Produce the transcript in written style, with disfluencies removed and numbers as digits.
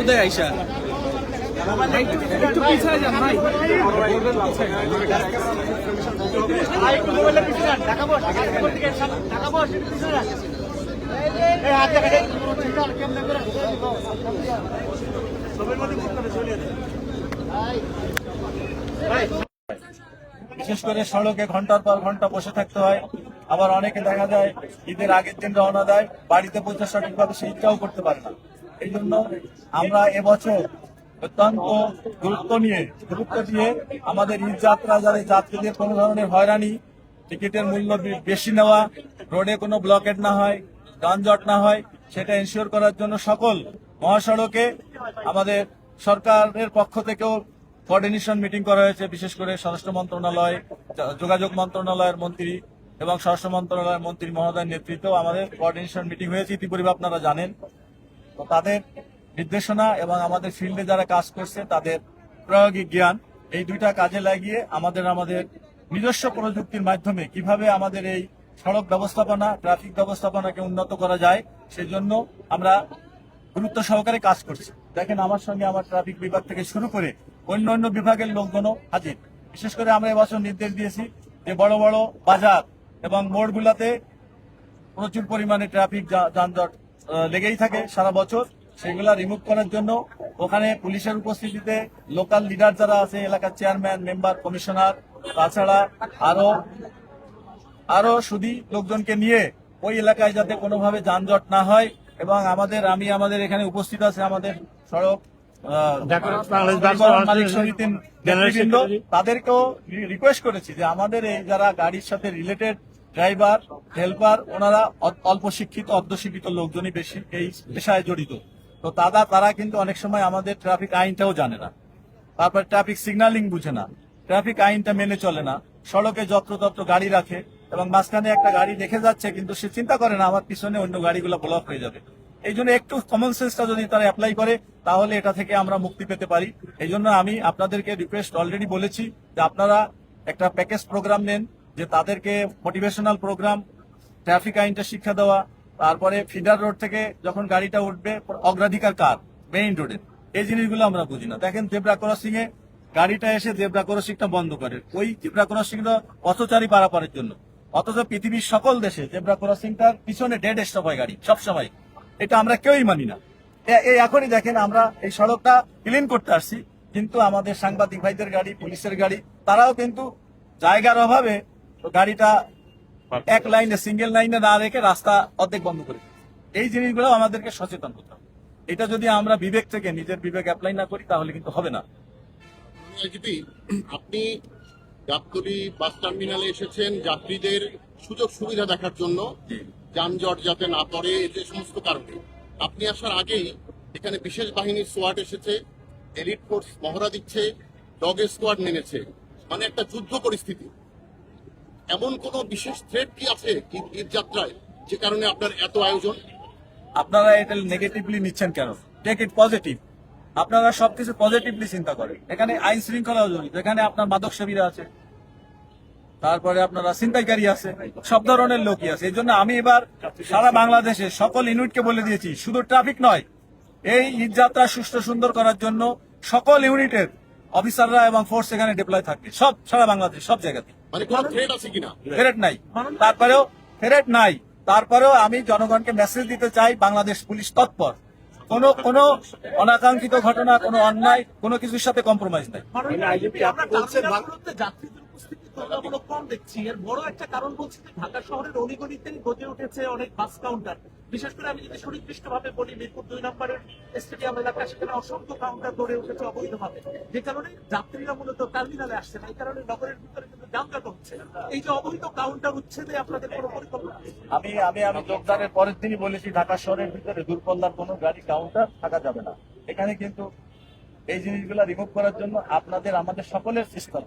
উদয় আইসা একটু পিছায় যান ভাই। বিশেষ করে সড়কে ঘন্টার পর ঘন্টা বসে থাকতে হয়। আবার অনেকে দেখা যায় ঈদের আগের দিন রওনা দেয়, বাড়িতে পৌঁছে সঠিকভাবে সেই ঈদটাও করতে পারে না। এই জন্য আমরা এবছর অত্যন্ত গুরুত্ব দিয়ে আমাদের ঈদ যাত্রা যাদের যাত্রীদের কোনো ধরনের হয়রানি, টিকিটের মূল্য বেশি নেওয়া, রোডে কোনো ব্লকেট না হয়, যানজট না হয়, সেটা এনশিওর করার জন্য সকল মহাসড়কে আমাদের সরকারের পক্ষ থেকেও কোঅর্ডিনেশন মিটিং করা হয়েছে। বিশেষ করে স্বরাষ্ট্র মন্ত্রণালয়, যোগাযোগ মন্ত্রণালয়ের মন্ত্রী এবং স্বরাষ্ট্র মন্ত্রণালয়ের মন্ত্রী মহোদয়ের নেতৃত্বে আমাদের কোঅর্ডিনেশন মিটিং হয়েছে, ইতিপূর্বে আপনারা জানেন। তো তাদের নির্দেশনা এবং আমাদের ফিল্ডে যারা কাজ করছে তাদের প্রায়োগিক জ্ঞান, এই দুইটা কাজে লাগিয়ে আমাদের নিজস্ব প্রযুক্তির মাধ্যমে কিভাবে আমাদের এই সড়ক ব্যবস্থাপনা, ট্রাফিক ব্যবস্থাপনাকে উন্নত করা যায়, সেজন্য আমরা গুরুত্ব সহকারে কাজ করছি। দেখেন, আমার সঙ্গে আমার ট্রাফিক বিভাগ থেকে শুরু করে অন্য বিভাগের লোকজনও হাজির। বিশেষ করে আমরা এবছর নির্দেশ দিয়েছি যে বড় বড় বাজার এবং মোড়গুলাতে প্রচুর পরিমাণে ট্রাফিক যানজট লেগেই থাকে সারা বছর, সেগুলা রিমুভ করার জন্য ওখানে পুলিশের উপস্থিতিতে লোকাল লিডার যারা আছে, এলাকার চেয়ারম্যান, মেম্বার, কমিশনার, তাছাড়া আরো শুধু লোকজনকে নিয়ে ওই এলাকায় যাতে কোনোভাবে যানজট না হয়। এবং আমাদের এখানে উপস্থিত আছে আমাদের সড়ক মালিক সমিতির নেতৃবৃন্দ, তাদেরকেও রিকোয়েস্ট করেছি যে আমাদের এই যারা গাড়ির সাথে রিলেটেড ড্রাইভার, হেল্পার, ওনারা অল্প শিক্ষিত, অর্ধশিক্ষিত লোকজনই বেশি এই পেশায় জড়িত। তো তারা কিন্তু অনেক সময় আমাদের ট্রাফিক আইনটাও জানে না, তারপর ট্রাফিক সিগন্যালিং বুঝে না, ট্রাফিক আইনটা মেনে চলে না, সড়কে যত্রতত্র গাড়ি রাখে এবং মাঝখানে একটা গাড়ি দেখে যাচ্ছে কিন্তু সে চিন্তা করে না আমার পিছনে অন্য গাড়িগুলো ব্লক হয়ে যাবে। এই জন্য একটু কমন সেন্সটা যদি তারা অ্যাপ্লাই করে তাহলে এটা থেকে আমরা মুক্তি পেতে পারি। এই জন্য আমি আপনাদেরকে রিকোয়েস্ট অলরেডি বলেছি যে আপনারা একটা প্যাকেজ প্রোগ্রাম নেন, যে তাদেরকে মোটিভেশনাল প্রোগ্রাম, ট্রাফিক আইনটা শিক্ষা দেওয়া, তারপরে ফিডার রোড থেকে যখন গাড়িটা উঠবে অগ্রাধিকার কার, মেইন রোডে, এই জিনিসগুলো আমরা বুঝি না। দেখেন, জেব্রা ক্রসিং এ গাড়িটা এসে জেব্রা ক্রসিংটা বন্ধ করে, ওই জেব্রা ক্রসিংটা পথচারী পারাপারের জন্য, অথচ পৃথিবীর সকল দেশে জেব্রা ক্রসিংটার পিছনে ডেড স্টপ হয় গাড়ি সবসময়। এটা আমরা কেউই মানি না। এই এখনই দেখেন, আমরা এই সড়কটা ক্লিন করতে আসছি, কিন্তু আমাদের সাংবাদিক ভাইদের গাড়ি, পুলিশের গাড়ি, তারাও কিন্তু জায়গার অভাবে গাড়িটা এক লাইনে, সিঙ্গেল লাইনে না রেখে রাস্তা অর্ধেক বন্ধ করে। এই জিনিসগুলো আমাদেরকে সচেতন হতে হবে। এটা যদি আমরা বিবেক থেকে নিজের বিবেক অ্যাপ্লাই না করি তাহলে কিন্তু হবে না। আপনি গাবতলী বাস টার্মিনালে এসেছেন যাত্রীদের সুযোগ সুবিধা দেখার জন্য, যানজট যাতে না পড়ে, যে সমস্ত কারণে। আপনি আসার আগেই এখানে বিশেষ বাহিনীর সোয়াট এসেছে, এলিট ফোর্স মহড়া দিচ্ছে, ডগ স্কোয়াড নেমেছে, মানে একটা যুদ্ধ পরিস্থিতি। এমন কোন বিশেষ থ্রেট কি আছে ঈদ যাত্রায় যে কারণে আপনার এত আয়োজন? আপনারা এটা নেগেটিভলি নিচ্ছেন কেন? Take it positive. আপনারা সবকিছু পজিটিভলি চিন্তা করেন। এখানে আইন শৃঙ্খলাও জড়িত, এখানে আপনার মাদক সেবীরা আছে, তারপরে আপনারা ছিনতাইকারী আছে, সব ধরনের লোকই আছে। এই জন্য আমি এবার সারা বাংলাদেশে সকল ইউনিটকে বলে দিয়েছি, শুধু ট্রাফিক নয়, এই ঈদ যাত্রা সুষ্ঠু সুন্দর করার জন্য সকল ইউনিটের অফিসাররা এবং ফোর্স এখানে ডিপ্লয় থাকবে, সব সারা বাংলাদেশ সব জায়গাতে। মানে কোনো থ্রেট আছে কিনা? থ্রেট নাই। তারপরেও আমি জনগণকে মেসেজ দিতে চাই, বাংলাদেশ পুলিশ তৎপর, কোনো অনাকাঙ্ক্ষিত ঘটনা, কোনো অন্যায়, কোনো কিছুর সাথে কম্প্রোমাইজ নাই। তুলনামূলক কম দেখছি। এর বড় একটা কারণ বলছি যে ঢাকা শহরের অলিগলিতে গড়ে উঠেছে অনেক বাস কাউন্টার। বিশেষ করে আমি যদি সুনির্দিষ্টভাবে বলি, মিরপুর 2 নম্বরের স্টেডিয়াম এলাকা, সেখানে অসংখ্য কাউন্টার গড়ে উঠেছে অবৈধভাবে, যে কারণে যাত্রীরা মূলত টার্মিনালে আসছে না। এই কারণে নগরের ভিতরে কিন্তু যানজট হচ্ছে। এই যে অবৈধ কাউন্টার উচ্ছেদে আপনাদের কোনো পরিকল্পনা? আমি যোগদানের পরের দিনই বলেছি, ঢাকা শহরের ভিতরে দূরপাল্লার কোনো গাড়ি কাউন্টার থাকা যাবে না। এখানে কিন্তু এই জিনিসগুলা রিমুভ করার জন্য আমাদের সকলের চেষ্টা